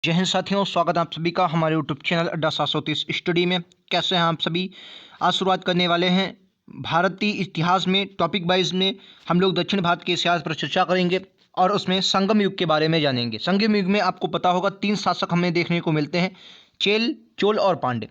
जय हिंद साथियों, स्वागत है आप सभी का हमारे यूट्यूब चैनल अड्डा 730 स्टडी में। कैसे हैं आप सभी। आज शुरुआत करने वाले हैं भारतीय इतिहास में। टॉपिक वाइज में हम लोग दक्षिण भारत के इतिहास पर चर्चा करेंगे और उसमें संगम युग के बारे में जानेंगे। संगम युग में आपको पता होगा 3 शासक हमें देखने को मिलते हैं, चेल, चोल और पांड्य।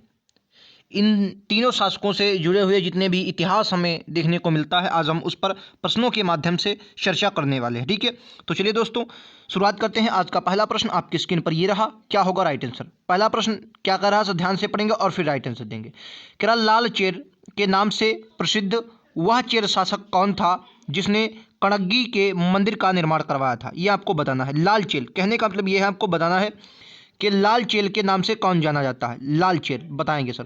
इन तीनों शासकों से जुड़े हुए जितने भी इतिहास हमें देखने को मिलता है, आज हम उस पर प्रश्नों के माध्यम से चर्चा करने वाले हैं। ठीक है, तो चलिए दोस्तों शुरुआत करते हैं। आज का पहला प्रश्न आपकी स्क्रीन पर ये रहा, क्या होगा राइट आंसर। पहला प्रश्न क्या कर रहा है, ध्यान से पढ़ेंगे और फिर राइट आंसर देंगे। कह रहा लाल चेर के नाम से प्रसिद्ध वह चेर शासक कौन था जिसने कणग्गी के मंदिर का निर्माण करवाया था। ये आपको बताना है। लाल चेल कहने का मतलब ये है, आपको बताना है कि लाल चेल के नाम से कौन जाना जाता है। लाल चेल बताएंगे सर,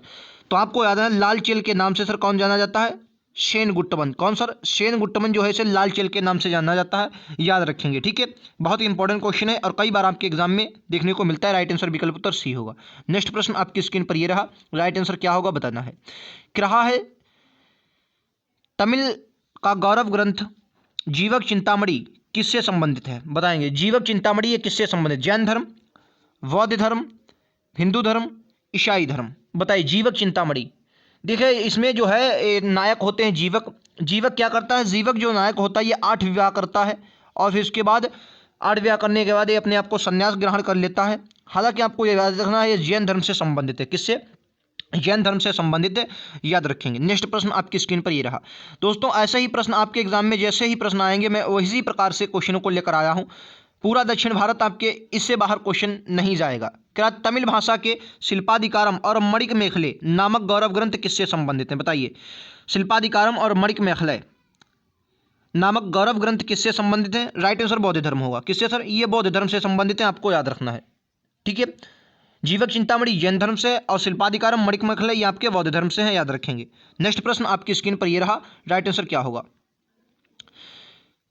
तो आपको याद है लाल चेल के नाम से सर कौन जाना जाता है, सेनगुट्टवन। कौन सर, सेनगुट्टवन जो है इसे लाल चेल के नाम से जाना जाता है, याद रखेंगे। ठीक है, बहुत ही इंपॉर्टेंट क्वेश्चन है और कई बार आपके एग्जाम में देखने को मिलता है। राइट आंसर विकल्प उत्तर सी होगा। नेक्स्ट प्रश्न आपकी स्क्रीन पर ये रहा, राइट आंसर क्या होगा बताना है। रहा है तमिल का गौरव ग्रंथ जीवक चिंतामणि किससे संबंधित है, बताएंगे। जीवक चिंतामणि ये किससे संबंधित, जैन धर्म, बौद्ध धर्म, हिंदू धर्म, ईसाई धर्म, बताइए। जीवक चिंतामणि, देखिए इसमें जो है नायक होते हैं जीवक। जीवक क्या करता है, जीवक जो नायक होता है ये 8 विवाह करता है और फिर उसके बाद 8 विवाह करने के बाद ये अपने आप को संन्यास ग्रहण कर लेता है। हालांकि आपको ये याद रखना है ये जैन धर्म से संबंधित है। किससे, जैन धर्म से संबंधित है, याद रखेंगे। नेक्स्ट प्रश्न आपकी स्क्रीन पर ये रहा। दोस्तों ऐसे ही प्रश्न आपके एग्जाम में जैसे ही प्रश्न आएंगे मैं वही प्रकार से क्वेश्चनों को लेकर आया हूँ। पूरा दक्षिण भारत आपके इससे बाहर क्वेश्चन नहीं जाएगा। क्या तमिल भाषा के शिल्पाधिकारम और मणिक मेखले नामक गौरव ग्रंथ किससे संबंधित हैं, बताइए। शिल्पाधिकारम और मणिक मेखले नामक गौरव ग्रंथ किससे संबंधित है, राइट आंसर बौद्ध धर्म होगा। किससे सर, ये बौद्ध धर्म से संबंधित है, आपको याद रखना है। ठीक है, जीवक चिंतामणि जैन धर्म से और शिल्पाधिकारम मणिक मेखले ये आपके बौद्ध धर्म से हैं, याद रखेंगे। नेक्स्ट प्रश्न आपकी स्क्रीन पर ये रहा, राइट आंसर क्या होगा।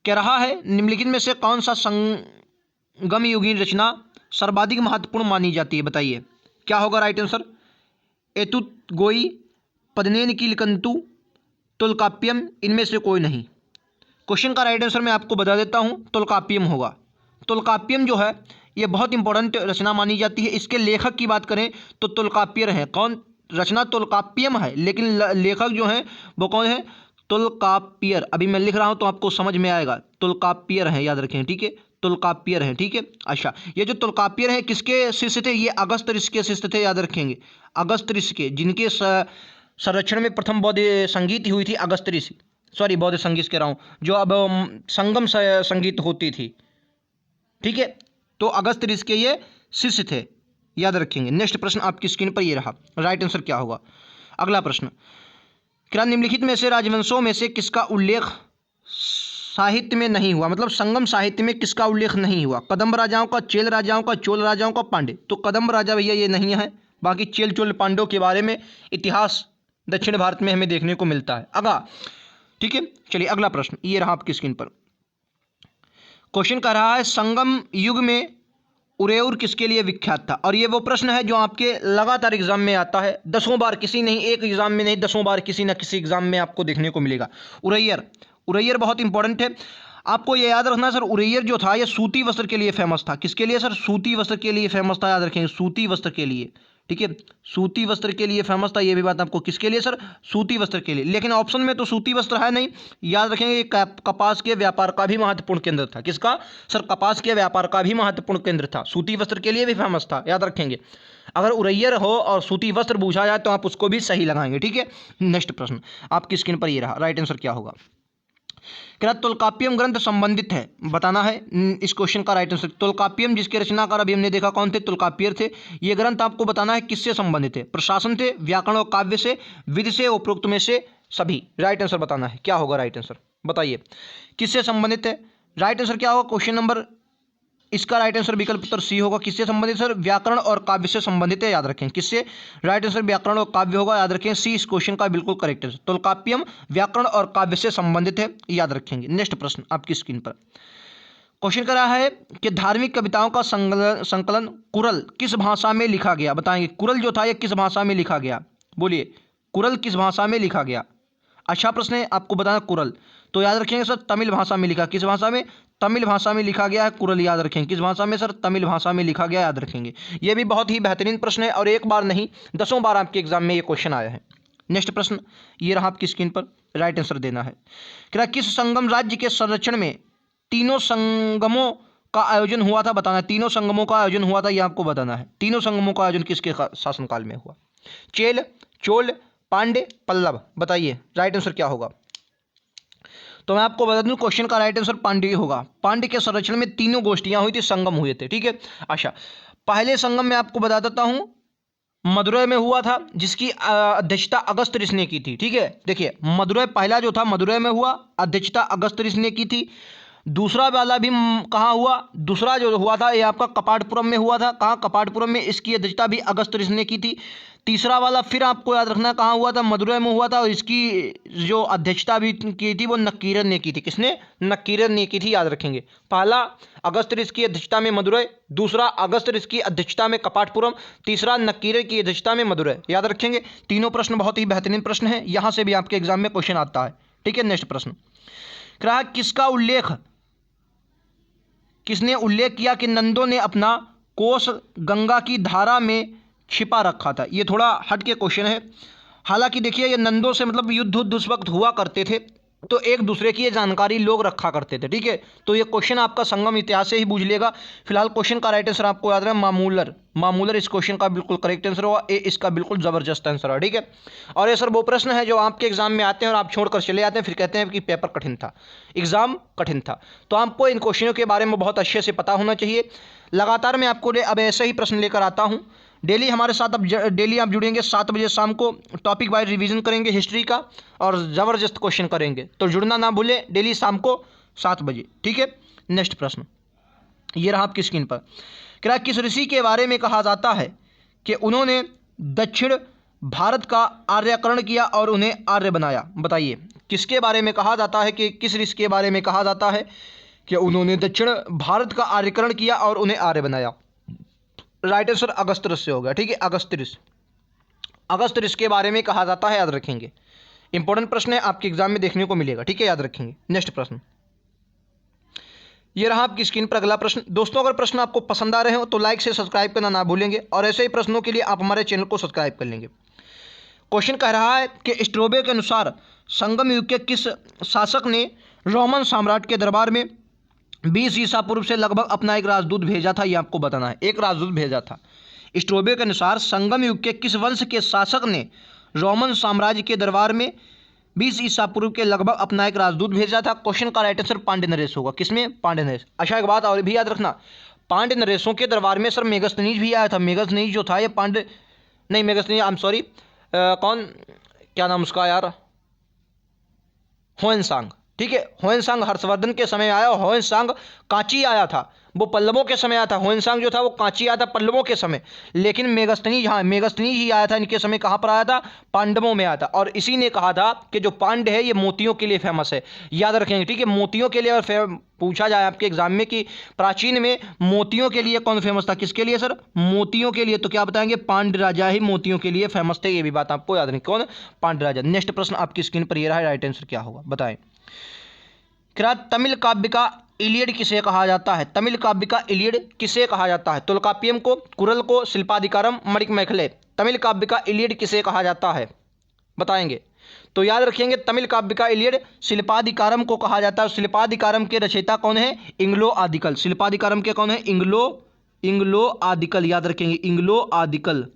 कह रहा है निम्नलिखित में से कौन सा संगम युगीन रचना सर्वाधिक महत्वपूर्ण मानी जाती है, बताइए। क्या होगा राइट आंसर, एतुत गोई, पदनेन कीलकंतु, तुलकाप्यम, इनमें से कोई नहीं। क्वेश्चन का राइट आंसर मैं आपको बता देता हूं, तुलकाप्यम होगा। तुलकाप्यम जो है ये बहुत इंपॉर्टेंट रचना मानी जाती है। इसके लेखक की बात करें तो तुलकाप्यर है। कौन, रचना तुलकाप्यम है लेकिन लेखक जो है वो कौन है, तुलकाप्यर। अभी मैं लिख रहा हूं तो आपको समझ में आएगा, तुलकाप्यर है, याद रखें। ठीक है, तुलकाप्यर है। ठीक है, अच्छा ये जो तुलकाप्यर है किसके शिष्य थे, ये अगस्त ऋषि के शिष्य थे, याद रखेंगे। अगस्त ऋषि के, जिनके संरक्षण में प्रथम बौद्ध संगीत हुई थी, अगस्त ऋषि, सॉरी बौद्ध संगीत कह रहा हूँ, जो अब संगम संगीत होती थी। ठीक है, तो अगस्त ऋषि के ये शिष्य थे, याद रखेंगे। नेक्स्ट प्रश्न आपकी स्क्रीन पर ये रहा, राइट आंसर क्या होगा। अगला प्रश्न, क्या निम्नलिखित में से राजवंशों में से किसका उल्लेख साहित्य में नहीं हुआ, मतलब संगम साहित्य में किसका उल्लेख नहीं हुआ। कदम्ब राजाओं का, चेल राजाओं का, चोल राजाओं का, पांड्य। तो कदम्ब राजा भैया ये नहीं है, बाकी चेल चोल पांड्यों के बारे में इतिहास दक्षिण भारत में हमें देखने को मिलता है। अगला, ठीक है, चलिए अगला प्रश्न ये रहा आपकी स्क्रीन पर। क्वेश्चन कह रहा है संगम युग में उरेउर किसके लिए विख्यात था। और ये वो प्रश्न है जो आपके लगातार एग्जाम में आता है, 10 बार, किसी नहीं एक एग्जाम में नहीं, 10 बार किसी ना किसी एग्जाम में आपको देखने को मिलेगा। उरैयर, उरैयर बहुत इंपॉर्टेंट है, आपको ये याद रखना है सर। उरैयर जो था ये सूती वस्त्र के लिए फेमस था। किसके लिए सर, सूती वस्त्र के लिए फेमस था, याद रखेंगे, सूती वस्त्र के लिए। ठीक है, सूती वस्त्र के लिए फेमस था, ये भी बात आपको, किसके लिए सर, सूती वस्त्र के लिए। लेकिन ऑप्शन में तो सूती वस्त्र है नहीं, याद रखेंगे। ये कपास के व्यापार का भी महत्वपूर्ण केंद्र था। किसका सर, कपास के व्यापार का भी महत्वपूर्ण केंद्र था, सूती वस्त्र के लिए भी फेमस था, याद रखेंगे। अगर उरैयर हो और सूती वस्त्र पूछा जाए तो आप उसको भी सही लगाएंगे। ठीक है, नेक्स्ट प्रश्न आपकी स्क्रीन पर ये रहा, राइट आंसर क्या होगा। क्या तुलकाप्यम ग्रंथ संबंधित है, बताना है इस क्वेश्चन का राइट आंसर। तुलकाप्यम जिसके रचनाकार अभी हमने देखा कौन थे, तुलकाप्यर थे। ये ग्रंथ आपको बताना है किससे संबंधित है, प्रशासन से, व्याकरण और काव्य से, विधि से, उपरोक्त में से सभी। राइट आंसर बताना है, क्या होगा राइट आंसर, बताइए किससे संबंधित है। राइट आंसर क्या होगा, क्वेश्चन नंबर इसका राइट आंसर विकल्प उत्तर सी होगा। किससे संबंधित सर, व्याकरण और काव्य से संबंधित है, याद रखें। किससे, राइट आंसर व्याकरण और काव्य होगा, याद रखें। सी इस क्वेश्चन का बिल्कुल करेक्ट है। तुलकाप्यम व्याकरण और काव्य से संबंधित है, याद रखेंगे। नेक्स्ट प्रश्न आपकी स्क्रीन पर क्वेश्चन कर रहा है कि धार्मिक कविताओं का संकलन कुरल किस भाषा में लिखा गया, बताएंगे। कुरल जो था ये किस भाषा में लिखा गया, बोलिए, कुरल किस भाषा में लिखा गया। अच्छा प्रश्न है, आपको बताना कुरल तो याद रखेंगे सर तमिल भाषा में लिखा। किस भाषा में, तमिल भाषा में लिखा गया है कुरल, याद रखेंगे। किस भाषा में सर? तमिल भाषा में लिखा गया, याद रखेंगे। ये भी बहुत ही बेहतरीन प्रश्न है और एक बार नहीं 10 बार आपके एग्जाम में ये क्वेश्चन आया है। नेक्स्ट प्रश्न ये रहा आपकी स्क्रीन पर, राइट आंसर देना है। क्या किस संगम राज्य के संरक्षण में तीनों संगमों का आयोजन हुआ था? बताना है। तीनों संगमों का आयोजन हुआ था, ये आपको बताना है। तीनों संगमों का आयोजन किसके शासनकाल में हुआ? चेल, चोल, पांडे, पल्लव। बताइए राइट आंसर क्या होगा? तो मैं आपको बता दूं क्वेश्चन का राइट आंसर पांड्य होगा। पांड्य के संरक्षण में तीनों गोष्ठियां हुई थी, संगम हुए थे, ठीक है। अच्छा, पहले संगम में आपको बता देता हूं, मदुरै में हुआ था, जिसकी अध्यक्षता अगस्त ऋषि ने की थी, ठीक है। देखिए मदुरै पहला जो था मदुरै में हुआ, अध्यक्षता अगस्त ऋषि ने की थी। दूसरा वाला भी कहाँ हुआ? दूसरा जो हुआ था ये आपका कपाटपुरम में हुआ था। कहाँ? कपाटपुरम में। इसकी अध्यक्षता भी अगस्त ऋषि ने की थी। तीसरा वाला फिर आपको याद रखना कहाँ हुआ था? मदुरै में हुआ था और इसकी जो अध्यक्षता भी की थी वो नक्कीरन ने की थी। किसने? नक्कीरन ने की थी, याद रखेंगे। पहला अगस्त ऋषि की अध्यक्षता में मदुरै, दूसरा अगस्त ऋषि की अध्यक्षता में कपाटपुरम, तीसरा नक्कीरन की अध्यक्षता में मदुरै, याद रखेंगे। तीनों प्रश्न बहुत ही बेहतरीन प्रश्न है, यहाँ से भी आपके एग्जाम में क्वेश्चन आता है, ठीक है। नेक्स्ट प्रश्न, किसका उल्लेख, किसने उल्लेख किया कि नंदों ने अपना कोष गंगा की धारा में छिपा रखा था? ये थोड़ा हट के क्वेश्चन है। हालांकि देखिए ये नंदों से मतलब युद्ध उस वक्त हुआ करते थे, तो एक दूसरे की ये जानकारी लोग रखा करते थे, ठीक है। तो ये क्वेश्चन आपका संगम इतिहास से ही पूछ लेगा। फिलहाल क्वेश्चन का राइट आंसर आपको याद रहे मामूलर, मामूलर इस क्वेश्चन का बिल्कुल करेक्ट आंसर होगा। ए इसका बिल्कुल ज़बरदस्त आंसर है, ठीक है। और ये सर वो प्रश्न है जो आपके एग्जाम में आते हैं और आप छोड़कर चले आते हैं, फिर कहते हैं कि पेपर कठिन था, एग्जाम कठिन था। तो आपको इन क्वेश्चनों के बारे में बहुत अच्छे से पता होना चाहिए। लगातार मैं आपको अब ऐसे ही प्रश्न लेकर आता हूँ। डेली हमारे साथ अब डेली आप जुड़ेंगे 7 बजे शाम को, टॉपिक वाइज रिवीजन करेंगे हिस्ट्री का और ज़बरदस्त क्वेश्चन करेंगे। तो जुड़ना ना भूलें, डेली शाम को 7 बजे, ठीक है। नेक्स्ट प्रश्न ये रहा आपकी स्क्रीन पर। क्या किस ऋषि के बारे में कहा जाता है कि उन्होंने दक्षिण भारत का आर्यकरण किया और उन्हें आर्य बनाया? बताइए किसके बारे में कहा जाता है, कि किस ऋषि के बारे में कहा जाता है कि उन्होंने दक्षिण भारत का आर्यकरण किया और उन्हें आर्य बनाया? राइट आंसर अगस्त ऋषि होगा, ठीक है। अगस्त ऋषि, अगस्त ऋषि के बारे में कहा जाता है, याद रखेंगे। इंपॉर्टेंट प्रश्न है, आपके एग्जाम में देखने को मिलेगा, ठीक है, याद रखेंगे। नेक्स्ट प्रश्न ये रहा आपकी स्क्रीन पर अगला प्रश्न। दोस्तों अगर प्रश्न आपको पसंद आ रहे हो तो लाइक से सब्सक्राइब करना ना भूलेंगे और ऐसे ही प्रश्नों के लिए आप हमारे चैनल को सब्सक्राइब कर लेंगे। क्वेश्चन कह रहा है कि स्ट्रोबे के अनुसार संगम युग के किस शासक ने रोमन सम्राट के दरबार में 20 ईसा पूर्व से लगभग अपना एक राजदूत भेजा था? ये आपको बताना है, एक राजदूत भेजा था। स्ट्रोबे के अनुसार संगम युग के किस वंश के शासक ने रोमन साम्राज्य के दरबार में 20 ईसा पूर्व के लगभग अपना एक राजदूत भेजा था? क्वेश्चन का राइट आंसर पांड्य नरेश होगा। किसमें? पांड्य नरेश। अच्छा एक बात और भी याद रखना, पांड्य नरेशों के दरबार में सर मेगस्थनीज भी आया था। मेगस्थनीज जो था ये पांड्य नहीं, मेगस्थनीज आई एम सॉरी, कौन, क्या नाम उसका यार, होयनसांग, ठीक है। होयनसांग हर्षवर्धन के समय आया, होयनसांग कांची आया था, वो पल्लवों के समय आया था। होयनसांग जो था वो कांची आया था पल्लवों के समय, लेकिन मेगस्थनीज, हाँ मेगस्थनीज ही आया था इनके समय। कहाँ पर आया था? पांडवों में आया था। और इसी ने कहा था कि जो पांड्य है ये मोतियों के लिए फेमस है, याद रखेंगे, ठीक है। मोतियों के लिए, और पूछा जाए आपके एग्जाम में कि प्राचीन में मोतियों के लिए कौन फेमस था? किसके लिए सर? मोतियों के लिए। तो क्या बताएंगे? पांड्य राजा ही मोतियों के लिए फेमस थे, ये भी बात आपको याद रखनी। कौन? पांड्य राजा। नेक्स्ट प्रश्न आपकी स्क्रीन पर ये रहा, राइट आंसर क्या होगा बताएं। क्या तमिल काव्य का इलियड किसे कहा जाता है? तमिल काव्य का इलियड किसे कहा जाता है? तुल्कापियम को, कुरल को, शिल्पाधिकारम, मणिकमेखले। तमिल काव्य का इलियड किसे कहा जाता है बताएंगे? तो याद रखेंगे तमिल काव्य का इलियड शिल्पाधिकारम को कहा जाता है। शिल्पाधिकारम के रचयिता कौन है? इंग्लो आदिकल। शिल्पाधिकारम के कौन है? इंग्लो आदिकल, याद रखेंगे। इंग्लो आदिकल,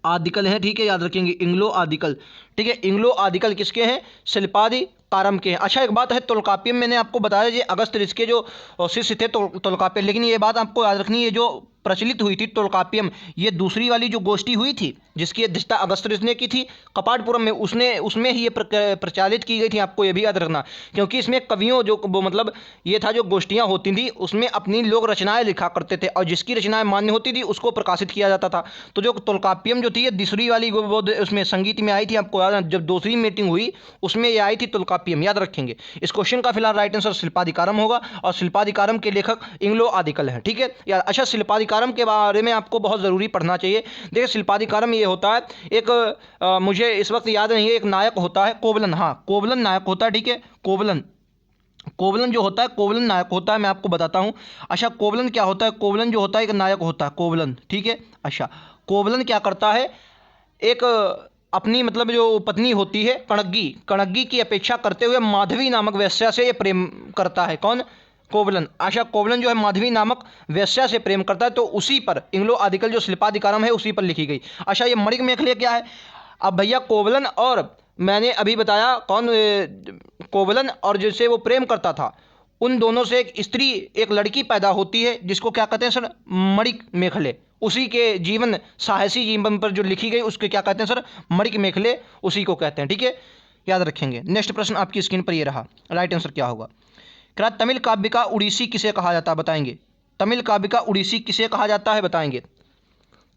आदिकल है, ठीक है, याद रखेंगे। इंग्लो आदिकल, ठीक है। इंग्लो आदिकल किसके हैं? शिल्पाधिकारम के हैं। अच्छा एक बात है, तोल्कापियम मैंने आपको बताया जी अगस्त ऋषि के जो शिष्य थे तोल्कापियम, लेकिन ये बात आपको याद रखनी है, जो प्रचलित हुई थी तोल्कापियम, ये दूसरी वाली जो गोष्ठी हुई थी जिसकी अध्यक्षता अगस्त ऋषि ने की थी कपाटपुरम में, उसमें ही ये प्रचालित की गई थी। आपको ये भी याद रखना, क्योंकि इसमें कवियों जो वो मतलब ये था, जो गोष्ठियाँ होती थी उसमें अपनी लोग रचनाएं लिखा करते थे और जिसकी रचनाएं मान्य होती थी उसको प्रकाशित किया जाता था। तो जो तोल्कापियम जो थी ये दूसरी वाली वो उसमें संगीत में आई थी। आपको याद, जब दूसरी मीटिंग हुई उसमें ये आई थी तोल्कापियम, याद रखेंगे। इस क्वेश्चन का फिलहाल राइट आंसर शिल्पाधिकारम होगा और शिल्पाधिकारम के लेखक इंग्लो आदिकल है, ठीक है यार। अच्छा शिल्पाधिकारम के बारे में आपको बहुत ज़रूरी पढ़ना चाहिए। देखिए शिल्पाधिकारम ये होता है एक मुझे इस वक्त याद नहीं है, एक नायक होता है कोवलन, हाँ कोवलन नायक होता है, ठीक है। कोवलन कोवलन जो होता है, कोवलन नायक होता है, मैं आपको बताता हूँ। अच्छा, कोवलन क्या होता है? कोवलन जो होता है एक नायक होता है, कोवलन, ठीक है। अच्छा, कोवलन क्या करता है, एक अपनी मतलब जो पत्नी होती है कणग्गी, कणग्गी की अपेक्षा करते हुए माधवी नामक वेश्या से ये प्रेम करता है। कौन? कोवलन। अच्छा, कोवलन जो है माधवी नामक वेश्या से प्रेम करता है, तो उसी पर इंग्लो आदिकल जो शिल्पाधिकारम है उसी पर लिखी गई। अच्छा, ये मणिक मेखले क्या है? अब भैया कोवलन और मैंने अभी बताया कौन, कोवलन और जिससे वो प्रेम करता था, उन दोनों से एक स्त्री, एक लड़की पैदा होती है जिसको क्या कहते हैं सर? मणिक मेखले। उसी के जीवन, साहसी जीवन पर जो लिखी गई उसके क्या कहते हैं सर? मणिक मेखले, उसी को कहते हैं, ठीक है, याद रखेंगे। नेक्स्ट प्रश्न आपकी स्क्रीन पर ये रहा, राइट आंसर क्या होगा? क्या तमिल काव्य का उड़ीसी किसे कहा जाता है? बताएंगे। तमिल काव्य का उड़ीसी किसे कहा जाता है? बताएंगे।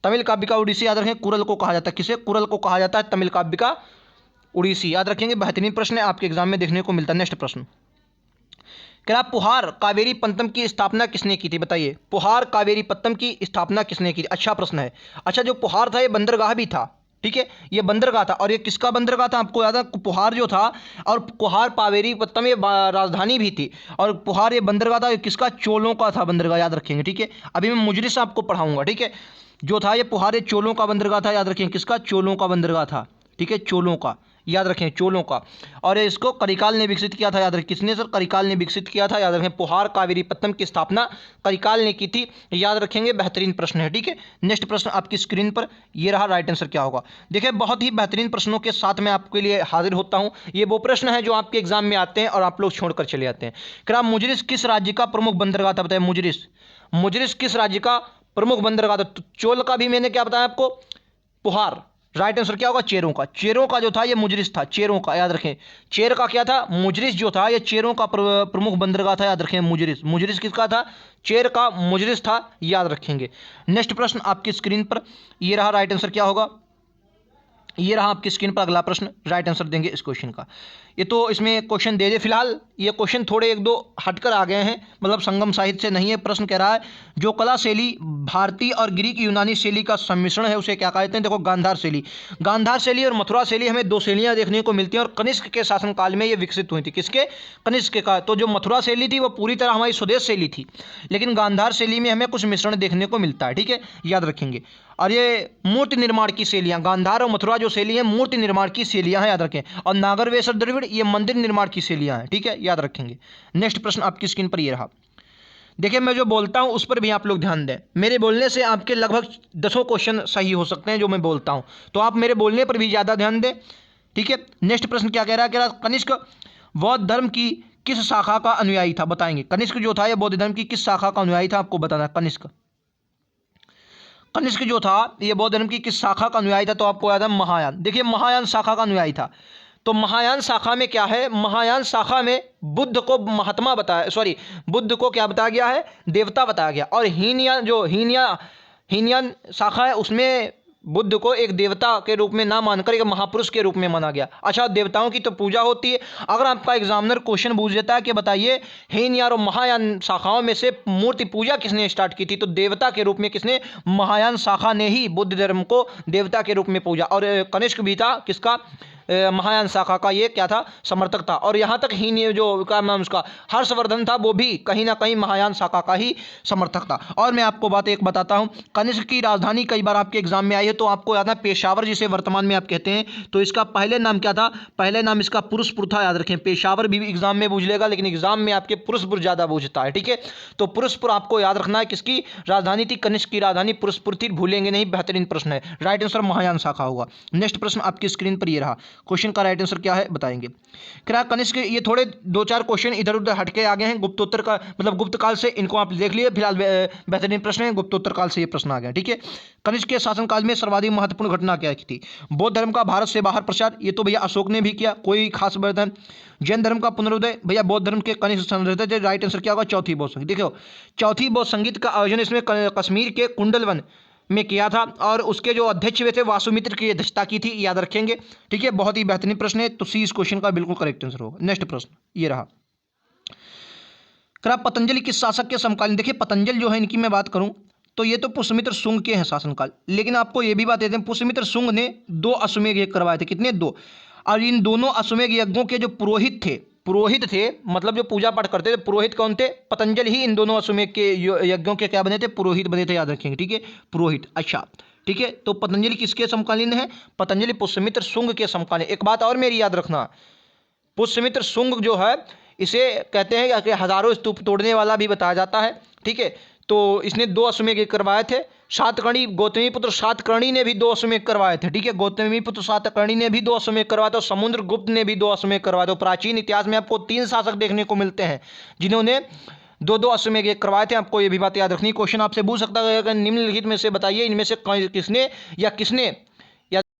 तमिल काव्य का उड़ीसी याद रखें, कुरल को कहा जाता है। किसे? कुरल को कहा जाता है तमिल काव्य का उड़ीसी, याद रखेंगे। बेहतरीन प्रश्न है, आपके एग्जाम में देखने को मिलता है। नेक्स्ट प्रश्न, क्या पुहार कावेरी पंतम की स्थापना किसने की थी? बताइए, पुहार कावेरी पंतम की स्थापना किसने की थी? अच्छा प्रश्न है। अच्छा, जो पुहार था ये बंदरगाह भी था, ठीक है, ये बंदरगाह था। और ये किसका बंदरगाह था? आपको याद है, पुहार जो था, और पुहार कावेरी पत्तम ये राजधानी भी थी, और पुहार ये बंदरगाह था। ये किसका? चोलों का था बंदरगाह, याद रखेंगे, ठीक है। अभी मैं मुजरिस आपको पढ़ाऊंगा, ठीक है। जो था ये पुहार, ये चोलों का बंदरगाह था, याद रखेंगे। किसका? चोलों का बंदरगाह था, ठीक है, चोलों का, याद रखें, चोलों का। और इसको करिकाल ने विकसित किया था, याद रखें। किसने सर? करिकाल ने विकसित किया था, याद रखें। पुहार कावेरी पत्तम की स्थापना करिकाल ने की थी, याद रखेंगे। बेहतरीन प्रश्न है, ठीक है। नेक्स्ट प्रश्न आपकी स्क्रीन पर ये रहा, राइट आंसर क्या होगा? देखिए, बहुत ही बेहतरीन प्रश्नों के साथ मैं आपके लिए हाजिर होता हूं। ये वो प्रश्न है जो आपके एग्जाम में आते हैं और आप लोग छोड़कर चले जाते हैं। क्या मुजरिस किस राज्य का प्रमुख बंदरगाह था? बताए, मुजरिस, मुजरिस किस राज्य का प्रमुख बंदरगाह था? तो चोल का भी मैंने क्या बताया आपको? पुहार। राइट आंसर क्या होगा? चेरों का। चेरों का जो था ये मुजरिस था, चेरों का, याद रखें। चेर का क्या था? मुजरिस जो था ये चेरों का प्रमुख बंदरगाह था, याद रखें। मुजरिस, मुजरिस किसका था? चेर का मुजरिस था, याद रखेंगे। नेक्स्ट प्रश्न आपकी स्क्रीन पर ये रहा, राइट आंसर क्या होगा? ये रहा आपकी स्क्रीन पर अगला प्रश्न, राइट आंसर देंगे इस क्वेश्चन का। ये तो इसमें क्वेश्चन दे दे, फिलहाल ये क्वेश्चन थोड़े एक दो हटकर आ गए हैं, मतलब संगम साहित्य से नहीं है। प्रश्न कह रहा है, जो कला शैली भारतीय और ग्रीक यूनानी शैली का सम्मिश्रण है उसे क्या कहते हैं? देखो, गांधार शैली। गांधार शैली और मथुरा शैली, हमें दो शैलियाँ देखने को मिलती हैं, और कनिष्क के शासनकाल में ये विकसित हुई थी। किसके? कनिष्क का। तो जो मथुरा शैली थी वो पूरी तरह हमारी स्वदेश शैली थी, लेकिन गांधार शैली में हमें कुछ मिश्रण देखने को मिलता है, ठीक है, याद रखेंगे। और ये मूर्ति निर्माण की शैलियाँ, गांधार और मथुरा जो शैली है मूर्ति निर्माण की शैलियाँ हैं, याद रखें। और नागरवेश और द्रविड़ ये मंदिर निर्माण की शैलियाँ हैं, ठीक है, याद रखेंगे। नेक्स्ट प्रश्न आपकी स्क्रीन पर ये रहा। देखिए, मैं जो बोलता हूँ उस पर भी आप लोग ध्यान दें। मेरे बोलने से आपके लगभग 10 क्वेश्चन सही हो सकते हैं जो मैं बोलता हूँ, तो आप मेरे बोलने पर भी ज़्यादा ध्यान दें, ठीक है। नेक्स्ट प्रश्न क्या कह रहा है? कह रहा है, कनिष्क बौद्ध धर्म की किस शाखा का अनुयायी था? बताएंगे। कनिष्क जो था ये बौद्ध धर्म की किस शाखा का अनुयायी था? आपको बताना है। कनिष्क, कनिष्क जो था ये बौद्ध धर्म की किस शाखा का अनुयायी था? तो आपको याद है, महायान। देखिए, महायान शाखा का अनुयायी था। तो महायान शाखा में क्या है? महायान शाखा में बुद्ध को महात्मा बताया, सॉरी, बुद्ध को क्या बताया गया है? देवता बताया गया। और हीनयान शाखा है उसमें बुद्ध को एक देवता के रूप में ना मानकर एक महापुरुष के रूप में माना गया। अच्छा, देवताओं की तो पूजा होती है। अगर आपका एग्जामिनर क्वेश्चन पूछ देता है कि बताइए हीनयान और महायान शाखाओं में से मूर्ति पूजा किसने स्टार्ट की थी, तो देवता के रूप में किसने? महायान शाखा ने ही बुद्ध धर्म को देवता के रूप में पूजा। और कनिष्क भी था किसका? महायान शाखा का ये क्या था? समर्थक था। और यहाँ तक ही जो क्या नाम उसका, हर्षवर्धन था, वो भी कहीं ना कहीं महायान शाखा का ही समर्थक था। और मैं आपको बात एक बताता हूँ, कनिष्क की राजधानी कई बार आपके एग्जाम में आई है, तो आपको याद है पेशावर, जिसे वर्तमान में आप कहते हैं। तो इसका पहले नाम क्या था? पहले नाम इसका पुरुषपुर था, याद रखें। पेशावर भी एग्जाम में पूछ लेगा, लेकिन एग्जाम में आपके पुरुषपुर ज़्यादा पूछता है, ठीक है। तो पुरुषपुर आपको याद रखना है, किसकी राजधानी थी? कनिष्क की राजधानी पुरुषपुर थी, भूलेंगे नहीं। बेहतरीन प्रश्न है, राइट आंसर महायान शाखा होगा। नेक्स्ट प्रश्न आपकी स्क्रीन पर ये रहा, क्वेश्चन का राइट आंसर क्या है बताएंगे। क्या कनिष्क, ये थोड़े दो चार क्वेश्चन इधर उधर हटके आ गए हैं, गुप्तोत्तर का मतलब गुप्त काल से, इनको आप देख लिए। फिलहाल बेहतरीन प्रश्न है, गुप्तोत्तर काल से ये प्रश्न आ गया, ठीक है। कनिष्क के शासनकाल में सर्वाधिक महत्वपूर्ण घटना क्या थी? बौद्ध धर्म का भारत से बाहर प्रचार, ये तो भैया अशोक ने भी किया, कोई खास बात है। जैन धर्म का पुनरुदय, भैया बौद्ध धर्म के कनिष्क संरक्षित, राइट आंसर क्या होगा? चौथी बौद्ध संगीत। देखो, चौथी बौद्ध संगीत का आयोजन इसमें कश्मीर के कुंडलवन में किया था, और उसके जो अध्यक्ष हुए थे वासुमित्र की अध्यक्षता की थी, याद रखेंगे, ठीक है। बहुत ही बेहतरीन प्रश्न है, तो सी इस क्वेश्चन का बिल्कुल करेक्ट आंसर होगा। नेक्स्ट प्रश्न ये रहा, क्या पतंजलि किस शासक के समकालीन? देखिए, पतंजलि जो है इनकी मैं बात करूं तो ये तो पुष्यमित्र शुंग के हैं शासनकाल, लेकिन आपको ये भी बात देते हैं, पुष्यमित्र शुंग ने 2 अश्वमेध यज्ञ करवाए थे। कितने? 2। और इन दोनों अश्वमेध यज्ञों के जो पुरोहित थे पुरोहित थे, मतलब जो पूजा पाठ करते थे, पुरोहित कौन थे? पतंजलि ही इन दोनों अश्वमेध के यज्ञों के क्या बने थे? पुरोहित बने थे, याद रखेंगे, ठीक है, पुरोहित। अच्छा, ठीक है, तो पतंजलि किसके समकालीन है? पतंजलि पुष्यमित्र शुंग के समकालीन। एक बात और मेरी याद रखना, पुष्यमित्र शुंग जो है इसे कहते हैं कि हजारों स्तूप तोड़ने वाला भी बताया जाता है, ठीक है। तो इसने 2 अश्वमेध करवाए थे। सातकर्णी गौतमी पुत्र सातकर्णी ने भी 2 अश्वमेध करवाए थे, ठीक है, गौतमी पुत्र सातकर्णी ने भी 2 अश्वमेध करवाए थे, समुद्रगुप्त ने भी 2 अश्वमेध करवाए थे। प्राचीन इतिहास में आपको 3 शासक देखने को मिलते हैं जिन्होंने 2-2 अश्वमेध करवाए थे। आपको ये भी बात याद रखनी, क्वेश्चन आपसे पूछ सकता है, निम्नलिखित में से बताइए इनमें से किसने या किसने